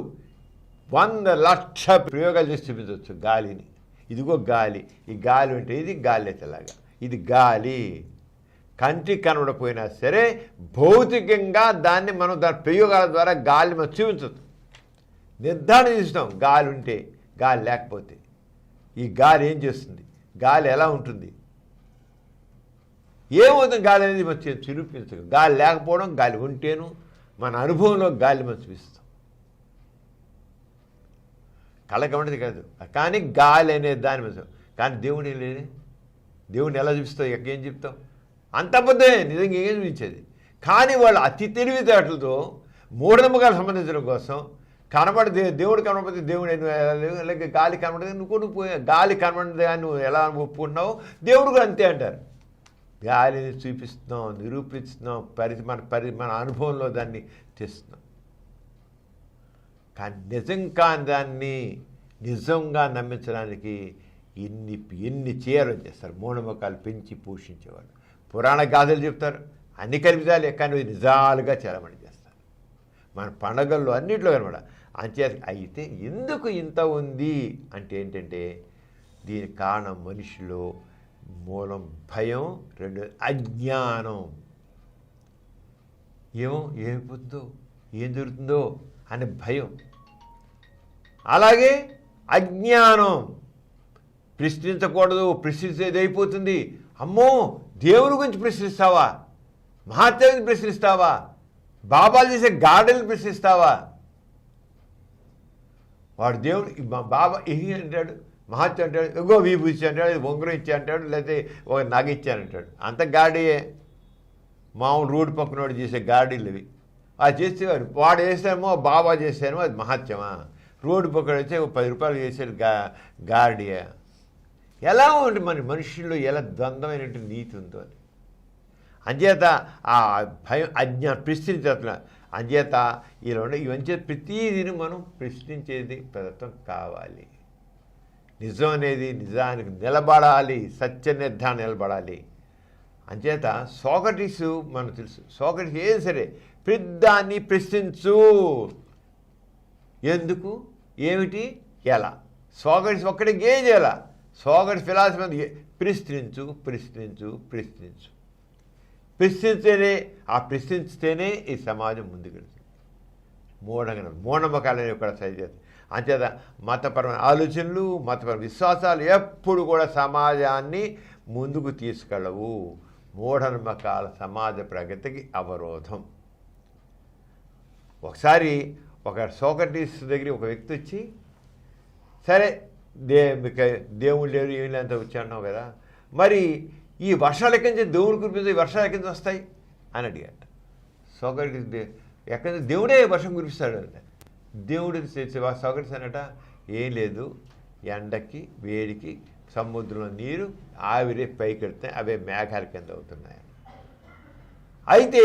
100 లక్షల ప్రయోగాలు చేసి చూపించవచ్చు గాలిని. ఇదిగో గాలి, ఈ గాలి ఉంటే ఇది గాలి అయితేలాగా, ఇది గాలి. కంటికి కనబడపోయినా సరే భౌతికంగా దాన్ని మనం దాని ప్రయోగాల ద్వారా గాలిని మనం చూపించవచ్చు, నిర్ధారణ చేస్తాం. గాలి ఉంటే, గాలి లేకపోతే ఈ గాలి ఏం చేస్తుంది, గాలి ఎలా ఉంటుంది, ఏమవుతుంది గాలి అనేది మనం చూపించదు. గాలి లేకపోవడం, గాలి ఉంటేను మన అనుభవంలో గాలి మనం చూపిస్తాం. కళ్ళకమంటది కాదు, కానీ గాలి అనే దాని మీద. కానీ దేవుని లేదే, దేవుడిని ఎలా చూపిస్తావు, ఏం చెప్తావు? అంత అబద్ధమే, నిజంగా ఏం చూపించేది. కానీ వాళ్ళు అతి తెలివితేటలతో మూఢనమ్మకాలు సంబంధించడం కోసం దేవుడు కనబడితే దేవుడు అలాగే గాలి కనబడితే నువ్వు పోయా, గాలి కనబడితే కానీ నువ్వు ఎలా ఒప్పుకుంటున్నావు, దేవుడు కూడా అంతే అంటారు. గాలిని చూపిస్తున్నాం, నిరూపిస్తున్నాం, మన అనుభవంలో దాన్ని తెస్తున్నాం. కానీ నిజం కాని దాన్ని నిజంగా నమ్మించడానికి ఎన్ని చేయాలని చేస్తారు మూఢనమ్మకాలు పెంచి పోషించేవాళ్ళు. పురాణ గాథలు చెప్తారు, అన్ని కల్పితాలే, కానీ నిజాలుగా చాలామంది చేస్తారు. మన పండగల్లో అన్నింటిలో కనబడ. అంచేత అయితే ఎందుకు ఇంత ఉంది అంటే ఏంటంటే దీని కారణం మనిషిలో మూలం భయం, 2 అజ్ఞానం. ఏమైపోతుందో, ఏం జరుగుతుందో అనే భయం. అలాగే అజ్ఞానం, ప్రశ్నించకూడదు, ప్రశ్నించేది అయిపోతుంది. అమ్మో, దేవుని గురించి ప్రశ్నిస్తావా, మహాత్ముని ప్రశ్నిస్తావా, బాబాలు చేసే గార్డెన్లు ప్రశ్నిస్తావా? వాడు దేవుడు బాబా ఏమి అంటాడు, మహాత్మ అంటాడు, ఇంకో వీపు ఇచ్చి అంటాడు, ఉంగరం ఇచ్చి అంటాడు, లేకపోతే ఒక నగ ఇచ్చానంటాడు. అంత గాడియే, మామూలు రోడ్డు పక్కన వాడు చేసే గాడీలు ఇవి. అది చేసేవాడు, వాడు వేసామో బాబా చేశామో అది మహాత్యమా? రోడ్డు పక్కన వచ్చి 10 రూపాయలు చేసే గాడియా? ఎలా ఉంటుంది మన మనుషుల్లో, ఎలా ద్వంద్వమైనటువంటి నీతి ఉందో అని. అంచేత ఆ భయం, అజ్ఞానం, ప్రశ్నించేస్తున్నా. అంచేత ఇలా ఇవన్నీ ప్రతిదీని మనం ప్రశ్నించేది ప్రదత్వం కావాలి. నిజం అనేది నిజానికి నిలబడాలి, సత్య నిర్ధారణ నిలబడాలి. అంచేత సోక్రటీస్ మనకు తెలుసు, సోక్రటీస్ ఏది సరే పెద్దాన్ని ప్రశ్నించు. ఎందుకు, ఏమిటి, ఎలా? సోక్రటీస్ ఒక్కడే ఏం చేయాల? Socrates philosophy ప్రశ్నించు, ప్రశ్నించు, ప్రశ్నించు. ప్రశ్నిస్తేనే ఈ సమాజం ముందుకెళ్తుంది. మూఢనమ్మకాలని కూడా సరిచేస్తుంది. అంచేత మతపరమైన ఆలోచనలు, మతపరమైన విశ్వాసాలు ఎప్పుడు కూడా సమాజాన్ని ముందుకు తీసుకెళ్ళవు. మూఢనమ్మకాల సమాజ ప్రగతికి అవరోధం. ఒకసారి ఒక సోక్రటీస్ దగ్గర ఒక వ్యక్తి వచ్చి, సరే దేవుడు లేరు ఏమి లేదంత వచ్చాన్నావు కదా, మరి ఈ వర్షాలు ఎక్కడి నుంచి దేవుడు కురిపిస్తే ఈ వర్షాలు ఎక్కడి నుంచి వస్తాయి అని అడిగాట. సోక్రటీస్ ఎక్కడి నుంచి దేవుడే వర్షం కురిపిస్తాడు అంటే, దేవుడు సోక్రటీస్ అనట, ఏం లేదు, ఎండకి వేడికి సముద్రంలో నీరు ఆవిరే పైకెడితే అవే మేఘాల కింద అవుతున్నాయి. అయితే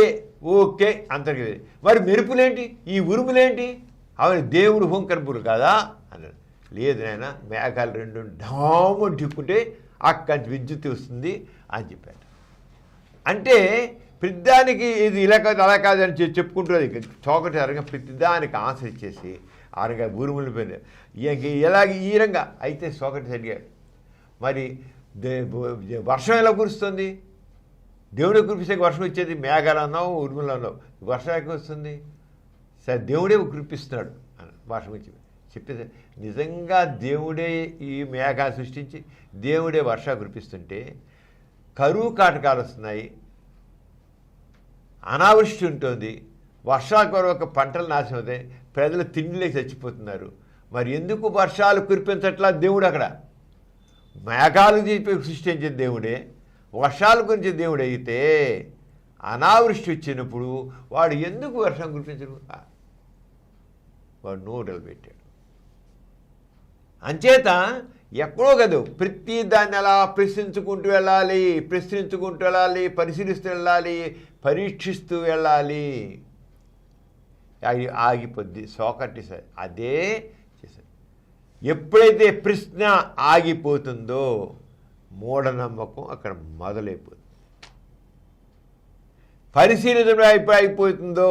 ఓకే అంతర్గత, మరి మెరుపులేంటి, ఈ ఉరుములేంటి, అవి దేవుడు హోంకర్పులు కదా అన్నాడు. లేదు నాయన, మేఘాలు 2 ఢాము ఢిక్కుంటే అక్కడి విద్యుత్ వస్తుంది అని చెప్పాడు. అంటే ప్రతిదానికి ఇది ఇలా కాదు అలా కాదు అని చెప్పుకుంటుంది. చోకటి అరగా ప్రతిదానికి ఆన్సర్ ఇచ్చేసి అరగా ఉరుములు పోయింది. ఎలాగ ఈ రంగా అయితే సోకటి అడిగాడు, మరి వర్షం ఎలా కురుస్తుంది? దేవుడే కురిపిస్తే వర్షం వచ్చేది, మేఘాలు అన్నావు, ఉరుములు అన్నావు, వర్షం ఎక్కడ వస్తుంది? సరే దేవుడే కురిపిస్తున్నాడు అన్నాడు. వర్షం గురించి చెప్పేది. నిజంగా దేవుడే ఈ మేఘాలు సృష్టించి దేవుడే వర్షాలు కురిపిస్తుంటే కరువు కాటకాలు వస్తున్నాయి, అనావృష్టి ఉంటుంది, వర్షాల కొరకు పంటలు నాశనం అవుతాయి, ప్రజలు తిండిలేకి చచ్చిపోతున్నారు. మరి ఎందుకు వర్షాలు కురిపించట్లా దేవుడు? అక్కడ మేఘాలు చెప్పి సృష్టించే దేవుడే, వర్షాల గురించి దేవుడు అయితే అనావృష్టి వచ్చినప్పుడు వాడు ఎందుకు వర్షం కురిపించడు? వాడు నోటలు పెట్టాడు. అంచేత ఎక్కడో కాదు, ప్రతి దాన్ని అలా ప్రశ్నించుకుంటూ వెళ్ళాలి, పరిశీలిస్తూ వెళ్ళాలి, పరీక్షిస్తూ వెళ్ళాలి. ఆగిపోద్ది సోకటి సార్. అదే చేశారు. ఎప్పుడైతే ప్రశ్న ఆగిపోతుందో మూఢనమ్మకం అక్కడ మొదలైపోతుంది. పరిశీలించడం అయిపోతుందో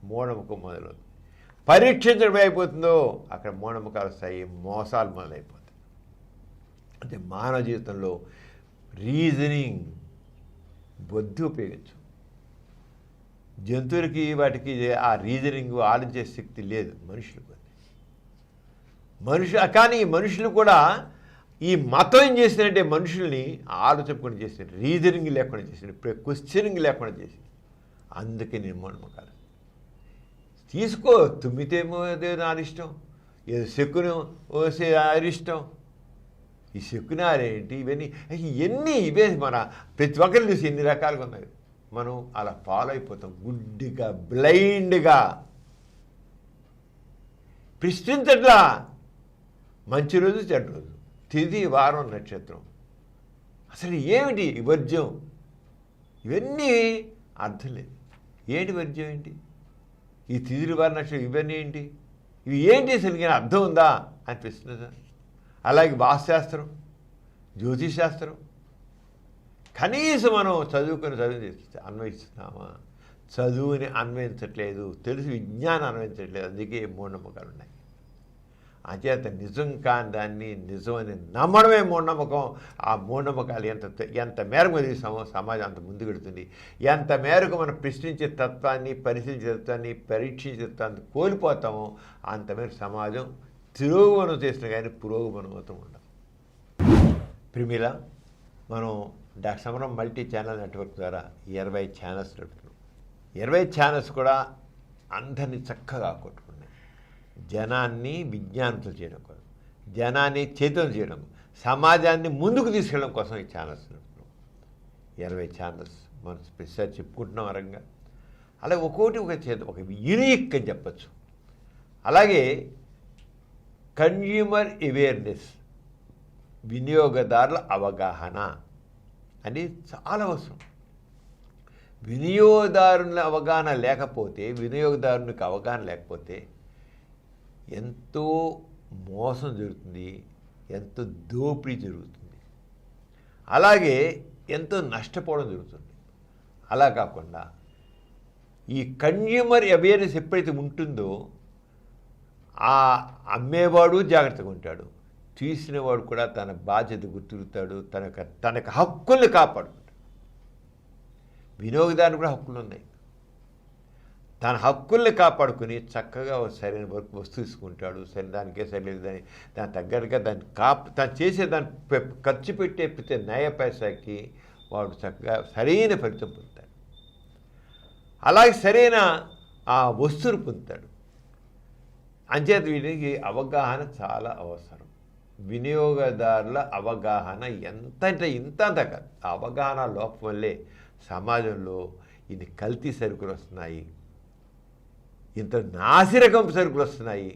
మూఢనమ్మకం మొదలవుతుంది. పరీక్షించడం అయిపోతుందో అక్కడ మూఢనమ్మకాలు వస్తాయి, మోసాలు మొదలైపోతాయి. అంటే మానవ జీవితంలో రీజనింగ్ బుద్ధి ఉపయోగించు. జంతువులకి వాటికి ఆ రీజనింగ్ ఆలోచించే శక్తి లేదు మనుషులకు. కానీ మనుషులు కూడా ఈ మతం ఏం చేసిందంటే మనుషుల్ని ఆలోచించకుండా చేసింది, రీజనింగ్ లేకుండా చేసింది, క్వశ్చనింగ్ లేకుండా చేసింది. అందుకే నేను మూఢనమ్మకాలు తీసుకో. తుమ్మితేమో అదే అరిష్టం, ఏదో శక్కును ఓసే అరిష్టం, ఈ శక్కునారేంటి, ఇవన్నీ ఇవే మన ప్రతి ఒక్కరిని చూసి ఎన్ని రకాలుగా ఉన్నాయి. మనం అలా ఫాలో అయిపోతాం గుడ్డిగా, బ్లైండ్గా. ప్రశ్నించట్లా మంచి రోజు చెడ్డ రోజు, తిథి వారం నక్షత్రం, అసలు ఏమిటి వర్జ్యం, ఇవన్నీ అర్థం లేదు. ఏంటి వర్జ్యం ఏంటి, ఈ తిథి వారం నక్షత్రం ఇవన్నీ ఏంటి, ఇవి ఏంటి అసలు అర్థం ఉందా అని ప్రశ్నించాలి. అలాగే వాస్తుశాస్త్రం, జ్యోతిషశాస్త్రం కనీసం మనం చదువు అన్వయిస్తున్నామా? చదువుని అన్వయించట్లేదు, తెలుసు విజ్ఞానం అన్వయించట్లేదు. అందుకే మూఢనమ్మకాలు ఉన్నాయి. అంచేత నిజం కాని దాన్ని నిజం అని నమ్మడమే మూఢనమ్మకం. ఆ మూఢనమ్మకాలు ఎంత మేరకు అది సమాజం అంత ముందుకు వెళుతుంది. ఎంత మేరకు మనం ప్రశ్నించే తత్వాన్ని, పరిశీలించే తత్వాన్ని, పరీక్షించే తత్వాన్ని కోల్పోతామో అంత మేరకు సమాజం తిరోగమనం చేసిన కానీ పురోగమనం అవుతూ ఉండదు. ప్రిమిల మనం డాక్టర్ సమరం మల్టీ ఛానల్ నెట్వర్క్ ద్వారా 20 ఛానల్స్ నడుపుతున్నాం. 20 ఛానల్స్ కూడా అందరినీ చక్కగా కొట్టుకున్నాయి. జనాన్ని విజ్ఞానంతో చేయడం కోసం, జనాన్ని చైతన్యం చేయడం, సమాజాన్ని ముందుకు తీసుకెళ్ళడం కోసం ఈ ఛానల్స్ నడుపుతున్నాం. 20 ఛానల్స్ మనం స్పెషల్ చెప్పుకుంటున్నాం రంగా. అలాగే ఒక్కొక్కటి ఒక యూనిక్ అని చెప్పచ్చు. అలాగే కన్జ్యూమర్ అవేర్నెస్, వినియోగదారుల అవగాహన అనేది చాలా అవసరం. వినియోగదారుల అవగాహన లేకపోతే, వినియోగదారునికి అవగాహన లేకపోతే ఎంతో మోసం జరుగుతుంది, ఎంతో దోపిడీ జరుగుతుంది, అలాగే ఎంతో నష్టపోవడం జరుగుతుంది. అలా కాకుండా ఈ కన్జ్యూమర్ అవేర్నెస్ ఎప్పుడైతే ఉంటుందో ఆ అమ్మేవాడు జాగ్రత్తగా ఉంటాడు, తీసినవాడు కూడా తన బాధ్యత గుర్తిరుగుతాడు, తనకు హక్కుల్ని కాపాడుకుంటాడు. వినియోగదారుని కూడా హక్కులు ఉన్నాయి. తన హక్కుల్ని కాపాడుకుని చక్కగా సరైన వస్తువు తీసుకుంటాడు. సరే దానికే సరైన దాని తగ్గట్టుగా తను చేసే దాన్ని ఖర్చు పెట్టే ప్రతి నయ పైసాకి వాడు చక్కగా సరైన ఫలితం పొందుతాడు. అలాగే సరైన ఆ వస్తువును పొందుతాడు. అంచేత వీటికి అవగాహన చాలా అవసరం. వినియోగదారుల అవగాహన ఎంత అంటే ఇంత కాదు. ఆ అవగాహన లోపం వల్లే సమాజంలో ఇన్ని కల్తీ సరుకులు వస్తున్నాయి, ఇంత నాసిరకం సరుకులు వస్తున్నాయి,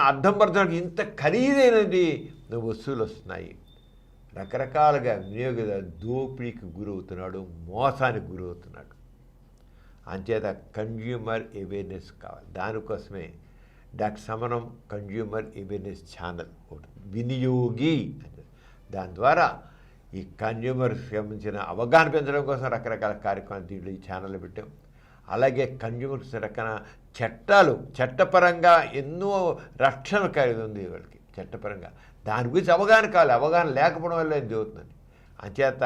అర్థం పరచడానికి ఇంత ఖరీదైనది వస్తువులు వస్తున్నాయి. రకరకాలుగా వినియోగదారు దోపిడీకి గురవుతున్నాడు, మోసానికి గురవుతున్నాడు. అంచేత కన్జ్యూమర్ అవేర్నెస్ కావాలి. దానికోసమే డాక్టర్ సమరం కన్జ్యూమర్ అవేర్నెస్ ఛానల్ ఒకటి, వినియోగి. దాని ద్వారా ఈ కన్జ్యూమర్కి సంబంధించిన అవగాహన పెంచడం కోసం రకరకాల కార్యక్రమాలు దీంట్లో ఈ ఛానల్లో పెట్టాం. అలాగే కన్జ్యూమర్స్ రకమైన చట్టపరంగా ఎన్నో రక్షణ కార్యం ఉంది వాళ్ళకి చట్టపరంగా. దాని గురించి అవగాహన కావాలి. అవగాహన లేకపోవడం వల్ల ఏం జరుగుతుందని. అంచేత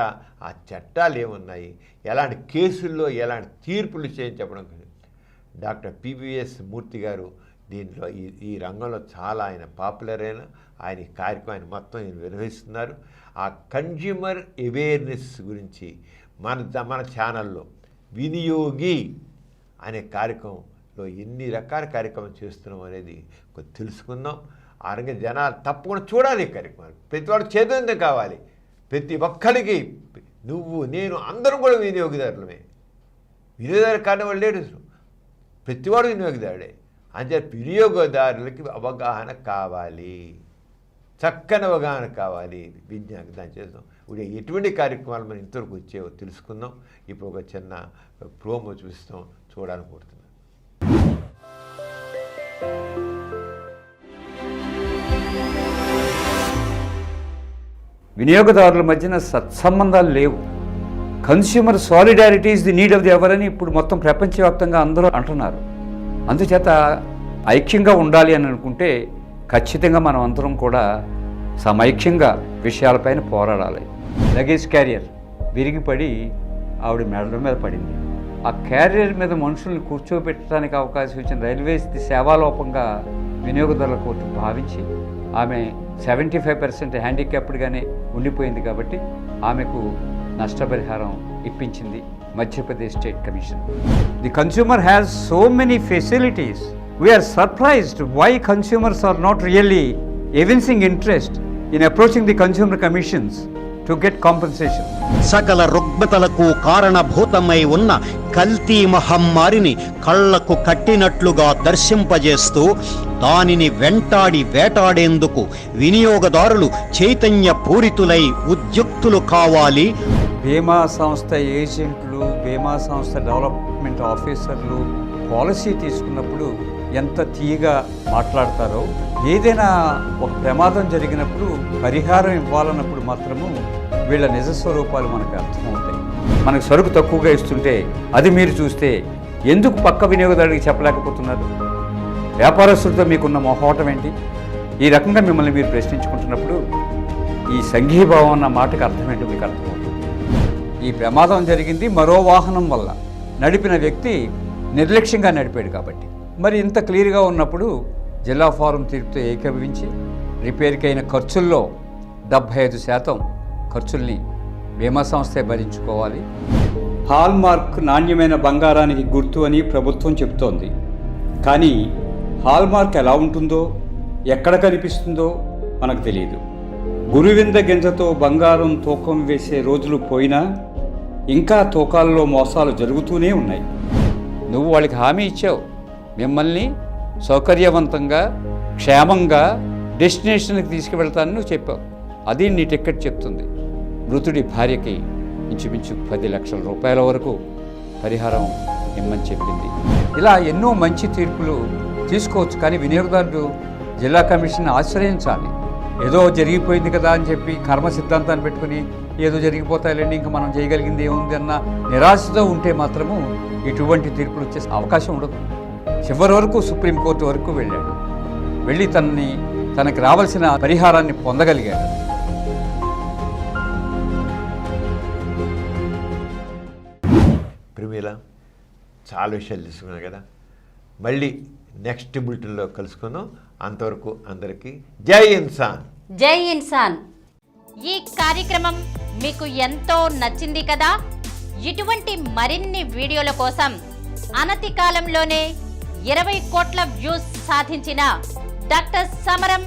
ఆ చట్టాలు ఏమున్నాయి, ఎలాంటి కేసుల్లో ఎలాంటి తీర్పులు చేయని చెప్పడం. డాక్టర్ పివిఎస్ మూర్తి గారు దీంట్లో ఈ రంగంలో చాలా ఆయన పాపులర్ అయిన ఆయన ఈ కార్యక్రమాన్ని మొత్తం ఆయన నిర్వహిస్తున్నారు. ఆ కన్జ్యూమర్ అవేర్నెస్ గురించి మన ఛానల్లో వినియోగి అనే కార్యక్రమంలో ఎన్ని రకాల కార్యక్రమం చేస్తున్నాం అనేది కొంచెం తెలుసుకుందాం. ఆ రంగ జనాలు తప్పకుండా చూడాలి ఈ కార్యక్రమాలు. ప్రతి వాడు చేతులంతా కావాలి. ప్రతి ఒక్కరికి నువ్వు నేను అందరం కూడా వినియోగదారులమే. వినియోగదారు కాని వాళ్ళు లేడు, ప్రతివాడు వినియోగదారుడే. అంటే వినియోగదారులకి అవగాహన కావాలి, చక్కని అవగాహన కావాలి. విజ్ఞానం దాన్ని చేస్తాం. ఇప్పుడు ఎటువంటి కార్యక్రమాలు మనం ఇంతవరకు వచ్చేవో తెలుసుకుందాం. ఇప్పుడు ఒక చిన్న ప్రోమో చూస్తాం, చూడాలనుకుంటున్నాం. వినియోగదారుల మధ్యన సత్సంబంధాలు లేవు. Consumer solidarity is the need of the hour అని ఇప్పుడు మొత్తం ప్రపంచవ్యాప్తంగా అందరూ అంటున్నారు. అందుచేత ఐక్యంగా ఉండాలి అని అనుకుంటే ఖచ్చితంగా మనం అందరం కూడా సమైక్యంగా విషయాలపైన పోరాడాలి. లగేజ్ క్యారియర్ విరిగిపడి ఆవిడ మెడల మీద పడింది. ఆ క్యారియర్ మీద మనుషుల్ని కూర్చోబెట్టడానికి అవకాశం ఇచ్చిన రైల్వేస్ సేవాలోపంగా వినియోగదారుల కోర్టు భావించి ఆమె 75% హ్యాండిక్యాప్డ్గానే ఉండిపోయింది కాబట్టి ఆమెకు నష్టపరిహారం ఇప్పించింది Madhya Pradesh state commission. The consumer has so many facilities. We are surprised why consumers are not really evincing interest in approaching the consumer commissions to get compensation. సకల రుగ్మతలకు కారణభూతమై ఉన్న కల్తీ మహమ్మారిని కళ్లకు కట్టినట్లుగా దర్శింపజేస్తూ దానిని వెంటాడి వేటాడేందుకు వినియోగదారులు చైతన్య పూరితులై ఉద్యుక్తులు కావాలి. బీమా సంస్థ ఏజెంట్లు, బీమా సంస్థ డెవలప్మెంట్ ఆఫీసర్లు పాలసీ తీసుకున్నప్పుడు ఎంత తీయగా మాట్లాడతారో, ఏదైనా ఒక ప్రమాదం జరిగినప్పుడు పరిహారం ఇవ్వాలన్నప్పుడు మాత్రము వీళ్ళ నిజస్వరూపాలు మనకు అర్థమవుతాయి. మనకు సరుకు తక్కువగా ఇస్తుంటే అది మీరు చూస్తే ఎందుకు పక్క వినియోగదారుడికి చెప్పలేకపోతున్నారు? వ్యాపారస్తులతో మీకున్న మొహోటం ఏంటి? ఈ రకంగా మిమ్మల్ని మీరు ప్రశ్నించుకుంటున్నప్పుడు ఈ సంఘీభావం అన్న మాటకు అర్థం ఏంటో మీకు అర్థమవుతుంది. ఈ ప్రమాదం జరిగింది మరో వాహనం వల్ల. నడిపిన వ్యక్తి నిర్లక్ష్యంగా నడిపాడు కాబట్టి. మరి ఇంత క్లియర్గా ఉన్నప్పుడు జిల్లా ఫారం తీర్పుతో ఏకీభవించి రిపేర్కి అయిన ఖర్చుల్లో 75% ఖర్చుల్ని బీమా సంస్థే భరించుకోవాలి. హాల్మార్క్ నాణ్యమైన బంగారానికి గుర్తు అని ప్రభుత్వం చెబుతోంది. కానీ హాల్మార్క్ ఎలా ఉంటుందో, ఎక్కడ కనిపిస్తుందో మనకు తెలియదు. గురువింద గింజతో బంగారం తూకం వేసే రోజులు పోయినా ఇంకా తూకాల్లో మోసాలు జరుగుతూనే ఉన్నాయి. నువ్వు వాళ్ళకి హామీ ఇచ్చావు, మిమ్మల్ని సౌకర్యవంతంగా క్షేమంగా డెస్టినేషన్కి తీసుకువెళ్తానని నువ్వు చెప్పావు. అది నీ టికెట్ చెప్తుంది. మృతుడి భార్యకి ఇంచుమించు 10 లక్షల రూపాయల వరకు పరిహారం ఇమ్మని చెప్పింది. ఇలా ఎన్నో మంచి తీర్పులు తీసుకోవచ్చు. కానీ వినియోగదారుడు జిల్లా కమిషన్ ఆశ్రయించాలి. ఏదో జరిగిపోయింది కదా అని చెప్పి కర్మ సిద్ధాంతాన్ని పెట్టుకుని ఏదో జరిగిపోతాయిలేండి ఇంకా మనం చేయగలిగింది ఏముంది అన్న నిరాశతో ఉంటే మాత్రము ఇటువంటి తీర్పులు వచ్చే అవకాశం ఉండదు. చివరి వరకు సుప్రీంకోర్టు వరకు వెళ్ళాడు. వెళ్ళి తనకి రావాల్సిన పరిహారాన్ని పొందగలిగాడు. ప్రిమిల చాలా విషయాలు తీసుకున్నాం కదా. మళ్ళీ నెక్స్ట్ బులెటిన్లో కలుసుకుందాం. అంతవరకు అందరికీ జై ఇన్సాన్. జై ఇన్సాన్. ఈ కార్యక్రమం మీకు ఎంతో నచ్చింది కదా. ఇటువంటి మరిన్ని వీడియోల కోసం అనతి కాలంలోనే 20 కోట్ల వ్యూస్ సాధించిన డాక్టర్ సమరం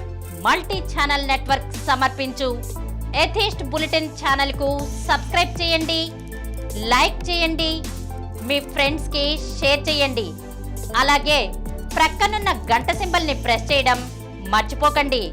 మల్టీ ఛానల్ నెట్వర్క్ సమర్పించు ఎథిస్ట్ బులెటిన్ ఛానల్కు సబ్స్క్రైబ్ చేయండి, లైక్ చేయండి, మీ ఫ్రెండ్స్కి షేర్ చేయండి. అలాగే ప్రక్కనున్న గంట సింబల్ని ప్రెస్ చేయడం మర్చిపోకండి.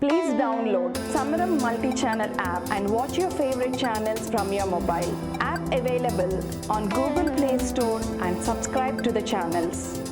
Please download Samaram multi-channel app and watch your favorite channels from your mobile. App available on Google Play Store and subscribe to the channels.